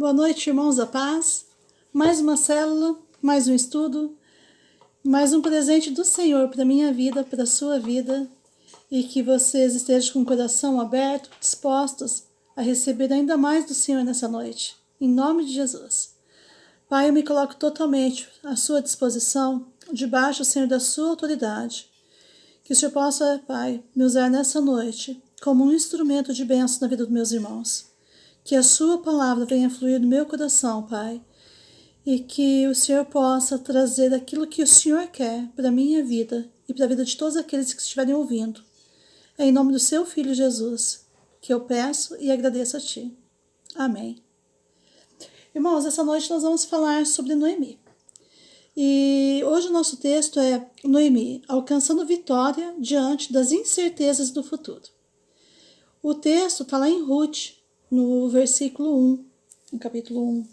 Boa noite, irmãos da paz. Mais uma célula, mais um estudo, mais um presente do Senhor para a minha vida, para a sua vida, e que vocês estejam com o coração aberto, dispostos a receber ainda mais do Senhor nessa noite, em nome de Jesus. Pai, eu me coloco totalmente à sua disposição, debaixo, Senhor, da sua autoridade. Que o Senhor possa, Pai, me usar nessa noite como um instrumento de bênção na vida dos meus irmãos. Que a sua palavra venha fluir no meu coração, Pai, e que o Senhor possa trazer aquilo que o Senhor quer para a minha vida e para a vida de todos aqueles que estiverem ouvindo. É em nome do seu Filho Jesus que eu peço e agradeço a Ti. Amém. Irmãos, essa noite nós vamos falar sobre Noemi. E hoje o nosso texto é Noemi, alcançando vitória diante das incertezas do futuro. O texto está lá em Ruth, no versículo 1, no capítulo 1.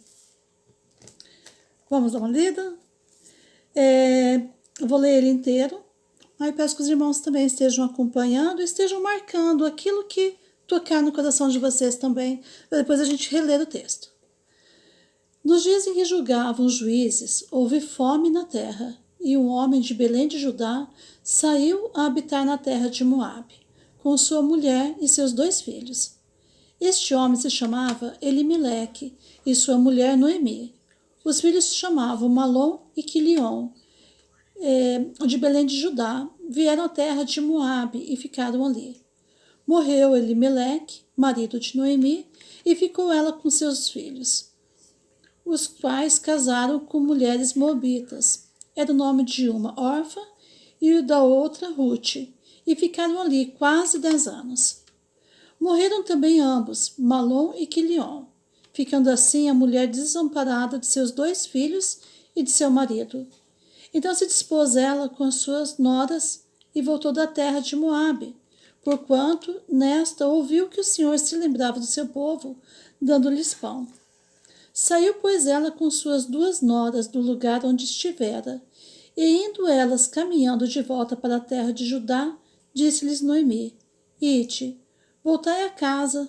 Vamos dar uma lida? Eu vou ler ele inteiro. Aí peço que os irmãos também estejam acompanhando, estejam marcando aquilo que tocar no coração de vocês também, para depois a gente reler o texto. Nos dias em que julgavam os juízes, houve fome na terra, e um homem de Belém de Judá saiu a habitar na terra de Moabe, com sua mulher e seus 2 filhos. Este homem se chamava Elimeleque e sua mulher Noemi. Os filhos se chamavam Malom e Quilion, de Belém de Judá, vieram à terra de Moabe e ficaram ali. Morreu Elimeleque, marido de Noemi, e ficou ela com seus filhos, os quais casaram com mulheres moabitas. Era o nome de uma Orfa e da outra Ruth, e ficaram ali quase 10 anos. Morreram também ambos, Malom e Quilion, ficando assim a mulher desamparada de seus 2 filhos e de seu marido. Então se dispôs ela com as suas noras e voltou da terra de Moabe, porquanto nesta ouviu que o Senhor se lembrava do seu povo, dando-lhes pão. Saiu, pois, ela com suas 2 noras do lugar onde estivera, e indo elas caminhando de volta para a terra de Judá, disse-lhes Noemi: Ide, voltai a casa,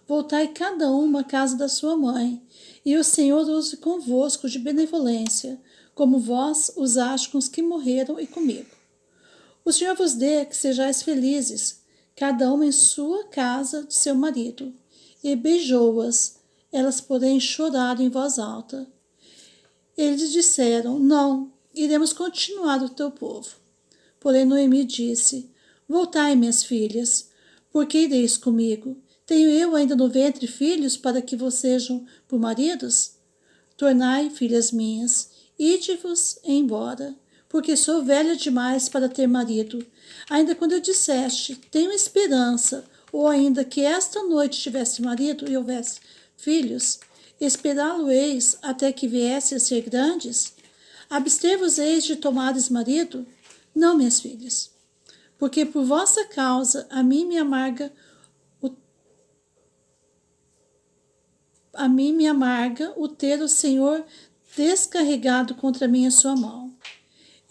voltai cada uma à casa da sua mãe, e o Senhor use convosco de benevolência, como vós usaste com os que morreram e comigo. O Senhor vos dê que sejais felizes, cada uma em sua casa de seu marido. E beijou-as, elas, porém, choraram em voz alta. Eles disseram: Não, iremos continuar o teu povo. Porém Noemi disse: Voltai, minhas filhas, porque ireis comigo? Tenho eu ainda no ventre filhos para que vos sejam por maridos? Tornai, filhas minhas, ide-vos embora, porque sou velha demais para ter marido. Ainda quando eu disseste, tenho esperança, ou ainda que esta noite tivesse marido e houvesse filhos, esperá-lo-eis até que viesse a ser grandes? Abster-vos-eis de tomares marido? Não, minhas filhas, porque por vossa causa a mim me amarga o ter o Senhor descarregado contra mim a sua mão.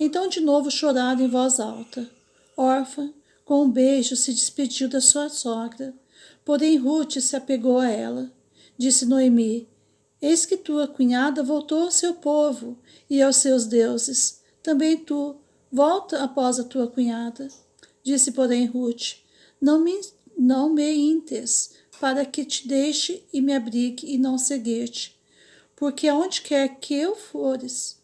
Então de novo choraram em voz alta. Órfã, com um beijo, se despediu da sua sogra. Porém Ruth se apegou a ela. Disse Noemi: Eis que tua cunhada voltou ao seu povo e aos seus deuses. Também tu, volta após a tua cunhada. Disse, porém, Ruth: Não me intes, para que te deixe e me abrigue e não seguir-te. Porque aonde quer que fores,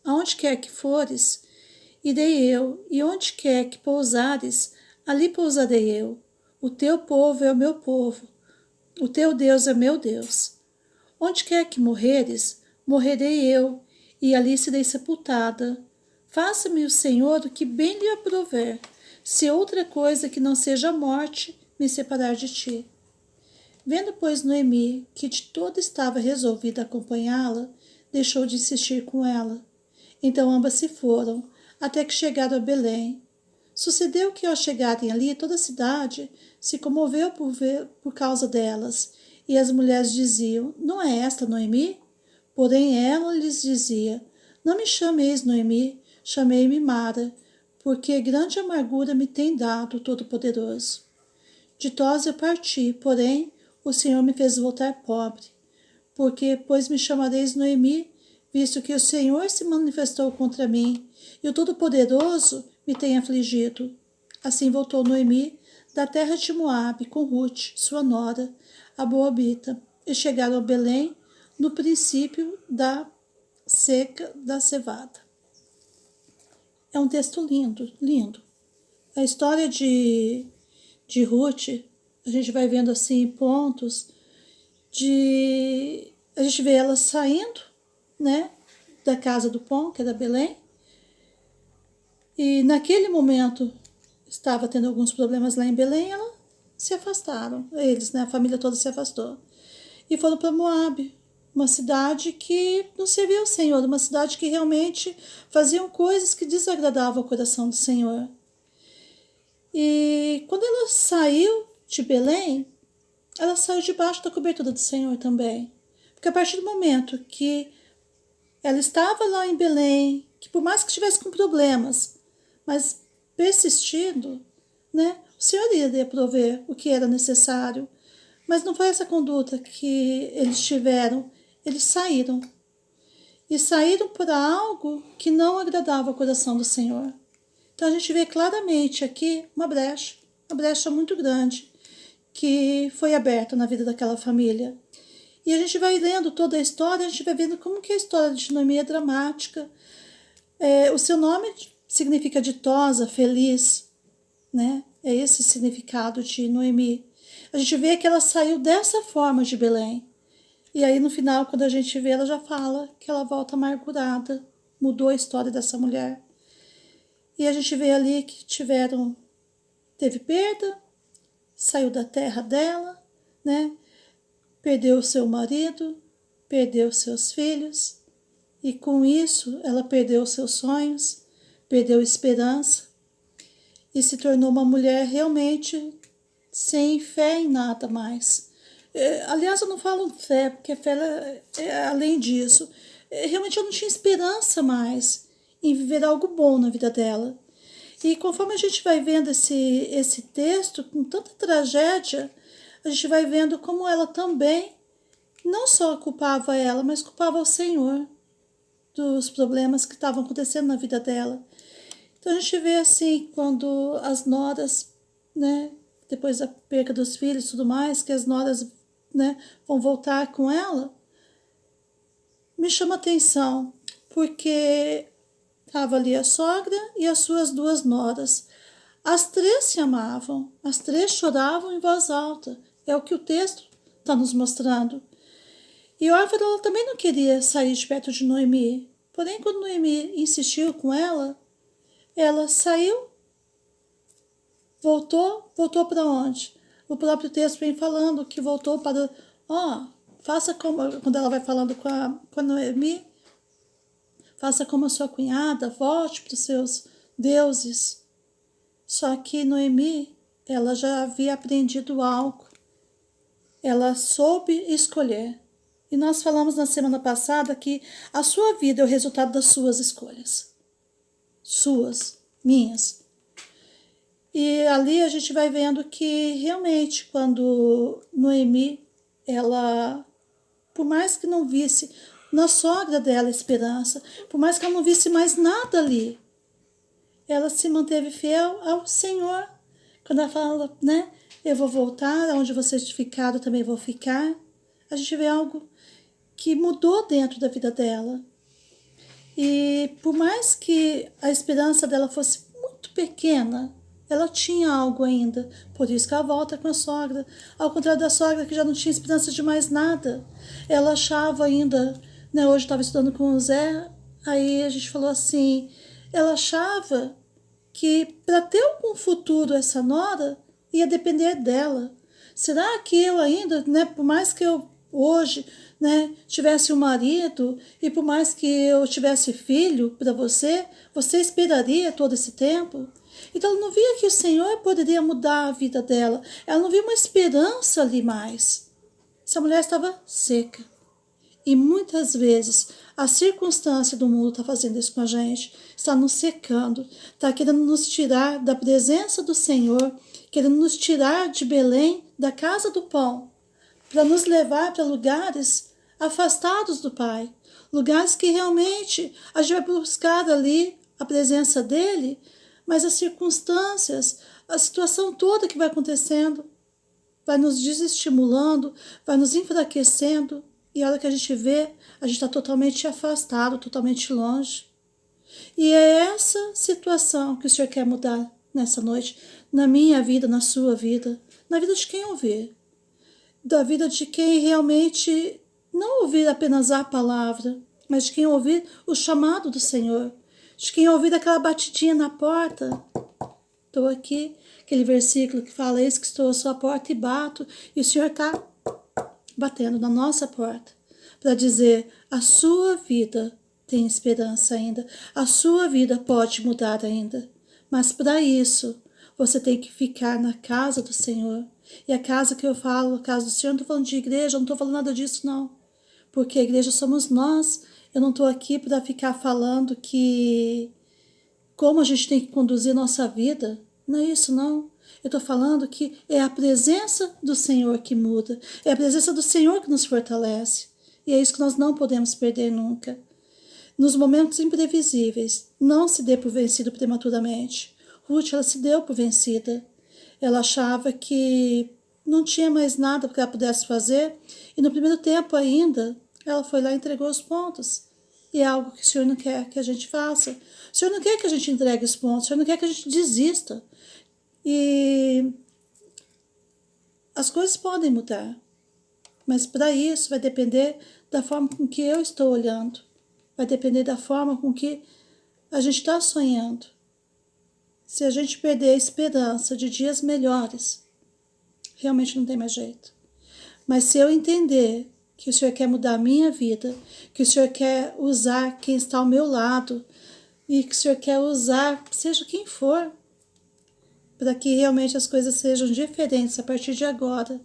irei eu, e onde quer que pousares, ali pousarei eu. O teu povo é o meu povo, o teu Deus é meu Deus. Onde quer que morreres, morrerei eu, e ali serei sepultada. Faça-me o Senhor o que bem lhe aprouver, se outra coisa que não seja a morte me separar de ti. Vendo, pois, Noemi que de todo estava resolvida a acompanhá-la, deixou de insistir com ela. Então ambas se foram, até que chegaram a Belém. Sucedeu que, ao chegarem ali, toda a cidade se comoveu por causa delas, e as mulheres diziam: Não é esta Noemi? Porém ela lhes dizia: Não me chameis Noemi, chamei-me Mara, porque grande amargura me tem dado o Todo-Poderoso. Ditosa parti, porém, o Senhor me fez voltar pobre. Porque, pois me chamareis Noemi, visto que o Senhor se manifestou contra mim, e o Todo-Poderoso me tem afligido. Assim voltou Noemi da terra de Moabe com Rute, sua nora, a Moabita, e chegaram a Belém no princípio da seca da cevada. É um texto lindo, lindo. A história de Rute, a gente vai vendo assim pontos a gente vê ela saindo, né, da casa do pão, que é da Belém, e naquele momento estava tendo alguns problemas lá em Belém, ela se afastaram, eles, né, a família toda se afastou, e foram para Moabe, uma cidade que não servia ao Senhor, uma cidade que realmente faziam coisas que desagradavam o coração do Senhor. E quando ela saiu de Belém, ela saiu debaixo da cobertura do Senhor também. Porque a partir do momento que ela estava lá em Belém, que por mais que estivesse com problemas, mas persistindo, né, o Senhor iria prover o que era necessário. Mas não foi essa conduta que eles tiveram. Eles saíram. E saíram para algo que não agradava o coração do Senhor. Então a gente vê claramente aqui uma brecha muito grande, que foi aberta na vida daquela família. E a gente vai lendo toda a história, a gente vai vendo como que a história de Noemi é dramática. O seu nome significa ditosa, feliz, né? É esse o significado de Noemi. A gente vê que ela saiu dessa forma de Belém. E aí no final, quando a gente vê, ela já fala que ela volta amargurada. Mudou a história dessa mulher. E a gente vê ali que teve perda, saiu da terra dela, né? Perdeu seu marido, perdeu seus filhos, e com isso ela perdeu seus sonhos, perdeu esperança e se tornou uma mulher realmente sem fé em nada mais. Aliás, eu não falo fé, porque fé é além disso. Realmente eu não tinha esperança mais em viver algo bom na vida dela. E conforme a gente vai vendo esse texto, com tanta tragédia, a gente vai vendo como ela também não só culpava ela, mas culpava o Senhor dos problemas que estavam acontecendo na vida dela. Então a gente vê assim, quando as noras, né, depois da perda dos filhos e tudo mais, que as noras, né, vão voltar com ela, me chama atenção, porque estava ali a sogra e as suas duas noras. As três se amavam, as três choravam em voz alta. É o que o texto está nos mostrando. E Orfa, ela também não queria sair de perto de Noemi. Porém, quando Noemi insistiu com ela saiu, voltou para onde? O próprio texto vem falando que voltou para... faça como... Quando ela vai falando com a Noemi, faça como a sua cunhada, volte para os seus deuses. Só que Noemi, ela já havia aprendido algo. Ela soube escolher. E nós falamos na semana passada que a sua vida é o resultado das suas escolhas. Suas, minhas. E ali a gente vai vendo que realmente quando Noemi, ela, por mais que não visse na sogra dela esperança, por mais que ela não visse mais nada ali, ela se manteve fiel ao Senhor. Quando ela fala, né, eu vou voltar, onde vocês ficaram também vou ficar, a gente vê algo que mudou dentro da vida dela. E por mais que a esperança dela fosse muito pequena, ela tinha algo ainda. Por isso que ela volta com a sogra. Ao contrário da sogra, que já não tinha esperança de mais nada. Ela achava ainda, né, hoje eu estava estudando com o Zé, aí a gente falou assim, ela achava que para ter algum futuro essa nora ia depender dela. Será que eu ainda, né, por mais que eu hoje, né, tivesse um marido e por mais que eu tivesse filho para você esperaria todo esse tempo? Então ela não via que o Senhor poderia mudar a vida dela. Ela não via uma esperança ali mais. Essa mulher estava seca. E muitas vezes a circunstância do mundo está fazendo isso com a gente. Está nos secando. Está querendo nos tirar da presença do Senhor. Querendo nos tirar de Belém, da casa do pão. para nos levar para lugares afastados do Pai, lugares que realmente a gente vai buscar ali a presença dele, mas as circunstâncias, a situação toda que vai acontecendo, vai nos desestimulando, vai nos enfraquecendo, e a hora que a gente vê, a gente está totalmente afastado, totalmente longe. E é essa situação que o Senhor quer mudar nessa noite, na minha vida, na sua vida, na vida de quem ouvir, da vida de quem realmente não ouvir apenas a palavra, mas de quem ouvir o chamado do Senhor, de quem ouvir aquela batidinha na porta. Estou aqui, aquele versículo que fala: eis que estou à sua porta e bato, e o Senhor está batendo na nossa porta para dizer: a sua vida tem esperança ainda, a sua vida pode mudar ainda, mas para isso você tem que ficar na casa do Senhor. E a casa que eu falo, a casa do Senhor, não estou falando de igreja, não estou falando nada disso não, porque a igreja somos nós. Eu não estou aqui para ficar falando que como a gente tem que conduzir nossa vida, não é isso não. Eu estou falando que é a presença do Senhor que muda, é a presença do Senhor que nos fortalece, e é isso que nós não podemos perder nunca. Nos momentos imprevisíveis, não se dê por vencido prematuramente. Ruth, ela se deu por vencida. Ela achava que não tinha mais nada que ela pudesse fazer, e no primeiro tempo ainda, ela foi lá e entregou os pontos. E é algo que o Senhor não quer que a gente faça. O Senhor não quer que a gente entregue os pontos, o Senhor não quer que a gente desista. E as coisas podem mudar, mas para isso vai depender da forma com que eu estou olhando, vai depender da forma com que a gente está sonhando. Se a gente perder a esperança de dias melhores, realmente não tem mais jeito. Mas se eu entender que o Senhor quer mudar a minha vida, que o Senhor quer usar quem está ao meu lado, e que o Senhor quer usar, seja quem for, para que realmente as coisas sejam diferentes a partir de agora,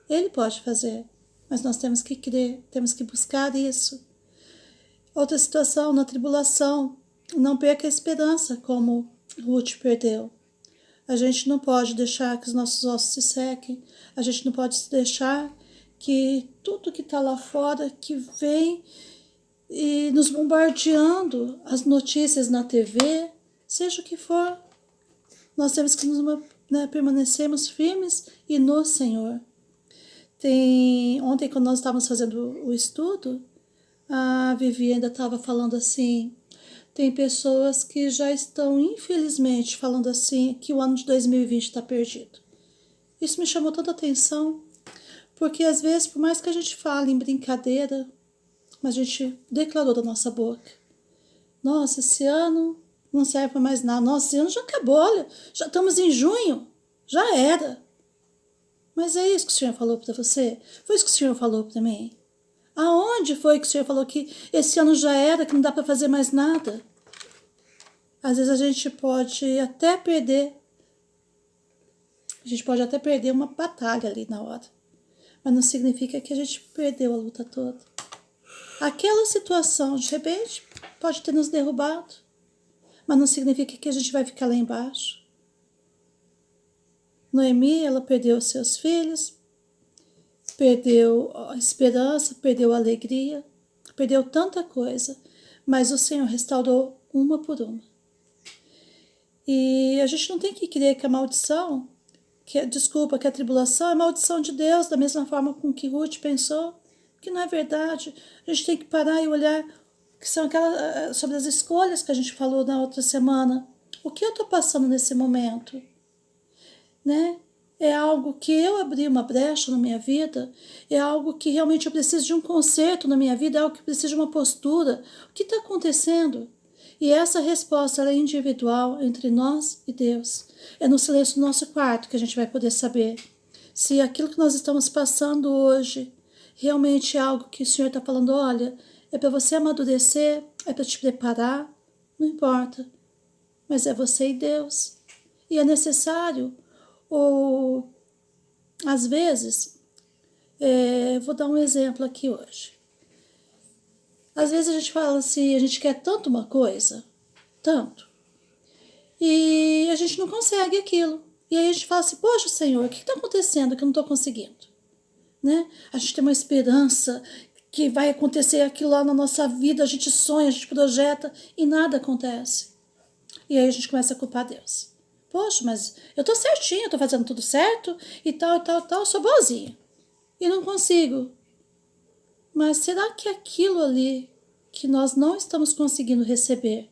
Ele pode fazer, mas nós temos que crer, temos que buscar isso. Outra situação, na tribulação, não perca a esperança como Ruth perdeu. A gente não pode deixar que os nossos ossos se sequem, a gente não pode deixar que tudo que está lá fora, que vem e nos bombardeando, as notícias na TV, seja o que for, nós temos que permanecermos firmes e no Senhor. Ontem, quando nós estávamos fazendo o estudo, a Vivi ainda estava falando assim, tem pessoas que já estão, infelizmente, falando assim, que o ano de 2020 está perdido. Isso me chamou tanta atenção, porque às vezes, por mais que a gente fale em brincadeira, mas a gente declarou da nossa boca: nossa, esse ano não serve para mais nada, nossa, esse ano já acabou, olha, já estamos em junho, já era. Mas é isso que o Senhor falou para você? Foi isso que o Senhor falou para mim? Aonde foi que o Senhor falou que esse ano já era, que não dá para fazer mais nada? Às vezes a gente pode até perder uma batalha ali na hora, mas não significa que a gente perdeu a luta toda. Aquela situação, de repente, pode ter nos derrubado, mas não significa que a gente vai ficar lá embaixo. Noemi, ela perdeu seus filhos, perdeu a esperança, perdeu a alegria, perdeu tanta coisa, mas o Senhor restaurou uma por uma. E a gente não tem que crer que a maldição, que a tribulação é maldição de Deus, da mesma forma com que Ruth pensou, que não é verdade. A gente tem que parar e olhar que são sobre as escolhas que a gente falou na outra semana. O que eu estou passando nesse momento? Né? É algo que eu abri uma brecha na minha vida? É algo que realmente eu preciso de um conserto na minha vida? É algo que precisa de uma postura? O que está acontecendo? E essa resposta é individual entre nós e Deus. É no silêncio do nosso quarto que a gente vai poder saber se aquilo que nós estamos passando hoje realmente é algo que o Senhor está falando: olha, é para você amadurecer, é para te preparar, não importa. Mas é você e Deus. E é necessário, ou às vezes, vou dar um exemplo aqui hoje. Às vezes a gente fala assim, a gente quer tanto uma coisa, tanto, e a gente não consegue aquilo. E aí a gente fala assim: poxa, Senhor, o que está acontecendo que eu não estou conseguindo? né? A gente tem uma esperança que vai acontecer aquilo lá na nossa vida, a gente sonha, a gente projeta e nada acontece. E aí a gente começa a culpar Deus. Poxa, mas eu tô certinho, eu tô fazendo tudo certo e tal, eu sou boazinha. E não consigo. Mas será que aquilo ali que nós não estamos conseguindo receber,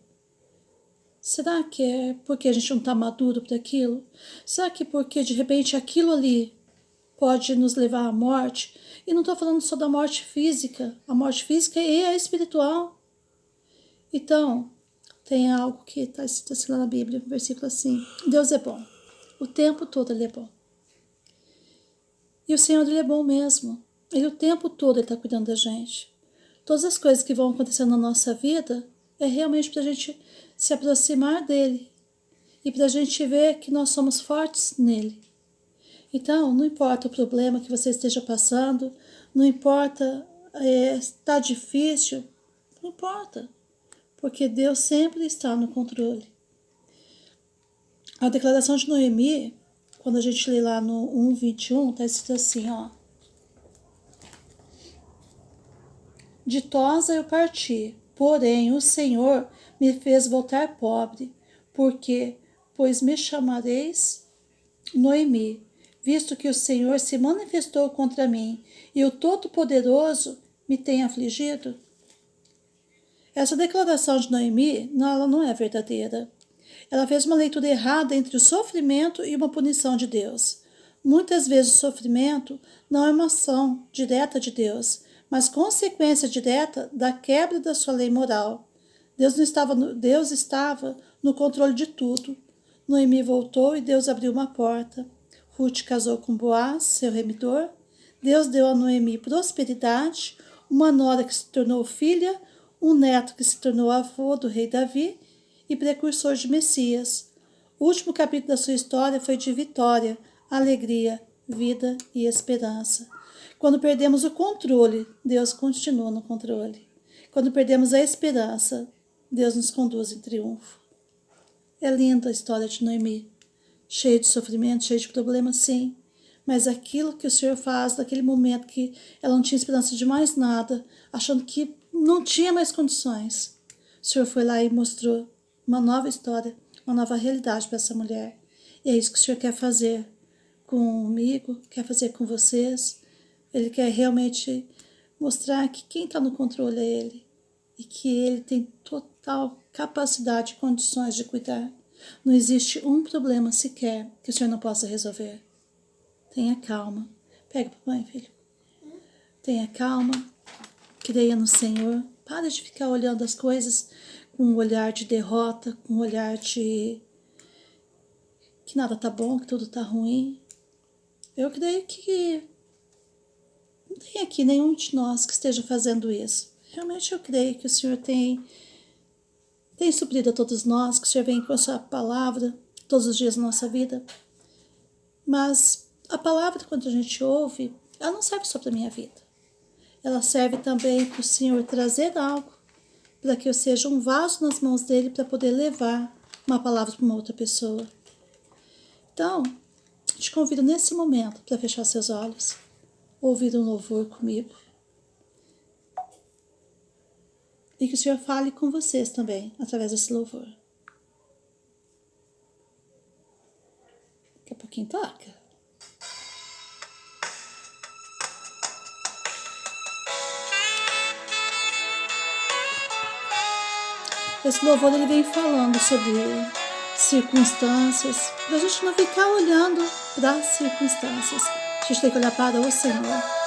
será que é porque a gente não está maduro para aquilo? Será que porque de repente aquilo ali pode nos levar à morte? E não estou falando só da morte física, a morte física e a espiritual. Então, tem algo que está escrito assim lá na Bíblia, um versículo assim: Deus é bom, o tempo todo Ele é bom. E o Senhor, Ele é bom mesmo. Ele o tempo todo está cuidando da gente. Todas as coisas que vão acontecendo na nossa vida é realmente para a gente se aproximar dEle e para a gente ver que nós somos fortes nele. Então, não importa o problema que você esteja passando, não importa está difícil, não importa, porque Deus sempre está no controle. A declaração de Noemi, quando a gente lê lá no 1:21, está escrito assim, ó: Ditosa eu parti, porém o Senhor me fez voltar pobre, pois me chamareis Noemi, visto que o Senhor se manifestou contra mim e o Todo-Poderoso me tem afligido. Essa declaração de Noemi, ela não é verdadeira. Ela fez uma leitura errada entre o sofrimento e uma punição de Deus. Muitas vezes o sofrimento não é uma ação direta de Deus, mas consequência direta da quebra da sua lei moral. Deus estava no controle de tudo. Noemi voltou e Deus abriu uma porta. Ruth casou com Boaz, seu remidor. Deus deu a Noemi prosperidade, uma nora que se tornou filha, um neto que se tornou avô do rei Davi e precursor de Messias. O último capítulo da sua história foi de vitória, alegria, vida e esperança. Quando perdemos o controle, Deus continua no controle. Quando perdemos a esperança, Deus nos conduz em triunfo. É linda a história de Noemi. Cheia de sofrimento, cheia de problemas, sim. Mas aquilo que o Senhor faz naquele momento que ela não tinha esperança de mais nada, achando que não tinha mais condições, o Senhor foi lá e mostrou uma nova história, uma nova realidade para essa mulher. E é isso que o Senhor quer fazer comigo, quer fazer com vocês. Ele quer realmente mostrar que quem está no controle é Ele e que Ele tem total capacidade e condições de cuidar. Não existe um problema sequer que o Senhor não possa resolver. Tenha calma. Pega o papai, filho. Tenha calma. Creia no Senhor. Para de ficar olhando as coisas com um olhar de derrota, com um olhar de que nada tá bom, que tudo tá ruim. Eu creio que não tem aqui nenhum de nós que esteja fazendo isso. Realmente eu creio que o Senhor tem suprido a todos nós, que o Senhor vem com a sua palavra todos os dias da nossa vida. Mas a palavra, quando a gente ouve, ela não serve só para a minha vida. Ela serve também para o Senhor trazer algo, para que eu seja um vaso nas mãos dele para poder levar uma palavra para uma outra pessoa. Então, te convido nesse momento para fechar seus olhos, ouvir um louvor comigo. E que o Senhor fale com vocês também, através desse louvor. Daqui a pouquinho toca. Esse louvor ele vem falando sobre circunstâncias, para a gente não ficar olhando para as circunstâncias. A gente tem que olhar para o Senhor.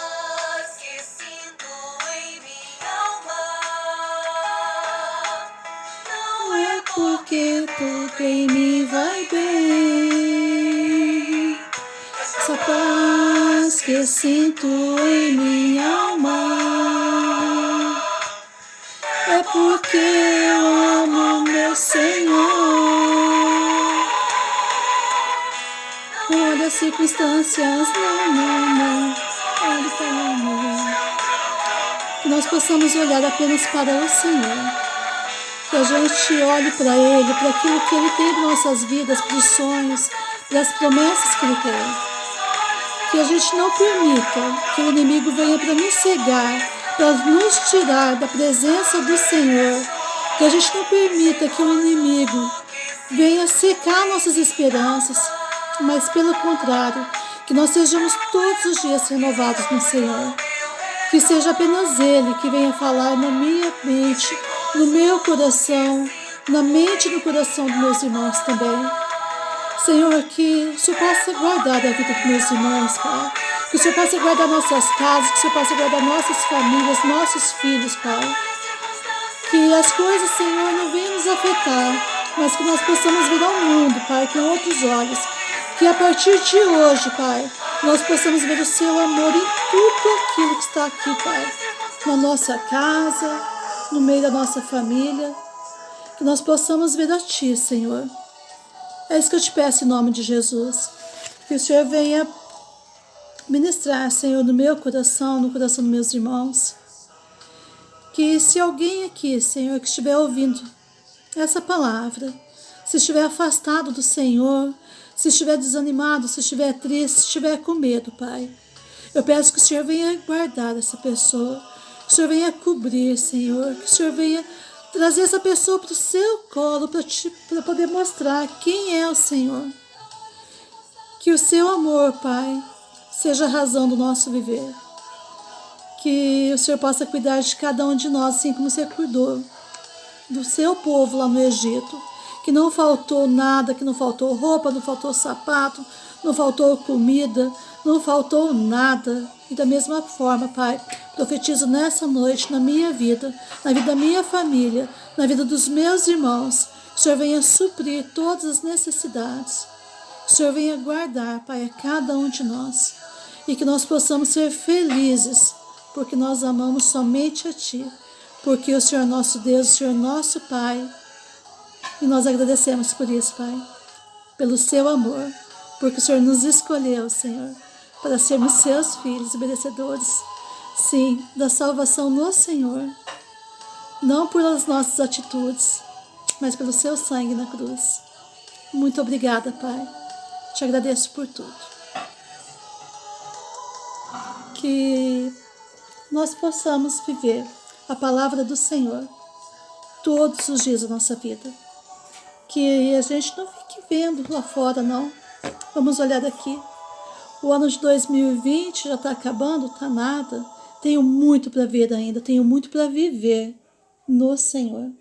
Porque tudo em mim vai bem. Essa paz que sinto em minha alma é porque eu amo meu Senhor. Não olha as circunstâncias, não. Olhe para o amor. Que nós possamos olhar apenas para o Senhor. Que a gente olhe para Ele, para aquilo que Ele tem em nossas vidas, para os sonhos, para as promessas que Ele tem. que a gente não permita que o inimigo venha para nos cegar, para nos tirar da presença do Senhor, que a gente não permita que o inimigo venha secar nossas esperanças, mas pelo contrário, que nós sejamos todos os dias renovados no Senhor. Que seja apenas Ele que venha falar na minha mente, no meu coração, na mente e no coração dos meus irmãos também. Senhor, que o Senhor possa guardar a vida dos meus irmãos, Pai. Que o Senhor possa guardar nossas casas, que o Senhor possa guardar nossas famílias, nossos filhos, Pai. Que as coisas, Senhor, não venham nos afetar, mas que nós possamos ver ao mundo, Pai, com outros olhos. Que a partir de hoje, Pai, nós possamos ver o Seu amor em tudo aquilo que está aqui, Pai. Na nossa casa, no meio da nossa família. Que nós possamos ver a Ti, Senhor. É isso que eu te peço em nome de Jesus. Que o Senhor venha ministrar, Senhor, no meu coração, no coração dos meus irmãos. Que se alguém aqui, Senhor, que estiver ouvindo essa palavra, se estiver afastado do Senhor, se estiver desanimado, se estiver triste, se estiver com medo, Pai, eu peço que o Senhor venha guardar essa pessoa, que o Senhor venha cobrir, Senhor, que o Senhor venha trazer essa pessoa para o seu colo, para poder mostrar quem é o Senhor. Que o seu amor, Pai, seja a razão do nosso viver. Que o Senhor possa cuidar de cada um de nós, assim como você cuidou do seu povo lá no Egito. Que não faltou nada, que não faltou roupa, não faltou sapato, não faltou comida, não faltou nada. E da mesma forma, Pai, profetizo nessa noite na minha vida, na vida da minha família, na vida dos meus irmãos, que o Senhor venha suprir todas as necessidades. Que o Senhor venha guardar, Pai, a cada um de nós. E que nós possamos ser felizes, porque nós amamos somente a Ti. Porque o Senhor é nosso Deus, o Senhor é nosso Pai. E nós agradecemos por isso, Pai, pelo Seu amor, porque o Senhor nos escolheu, Senhor, para sermos Seus filhos, merecedores, sim, da salvação no Senhor, não pelas nossas atitudes, mas pelo Seu sangue na cruz. Muito obrigada, Pai, te agradeço por tudo. Que nós possamos viver a palavra do Senhor todos os dias da nossa vida. Que a gente não fique vendo lá fora, não. Vamos olhar daqui. O ano de 2020 já está acabando, está nada. Tenho muito para ver ainda, tenho muito para viver no Senhor.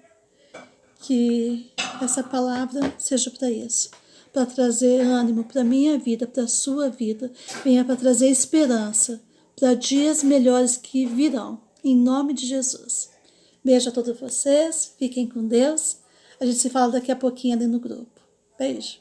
Que essa palavra seja para isso, para trazer ânimo para a minha vida, para a sua vida. Venha para trazer esperança para dias melhores que virão. Em nome de Jesus. Beijo a todos vocês, fiquem com Deus. A gente se fala daqui a pouquinho ali no grupo. Beijo.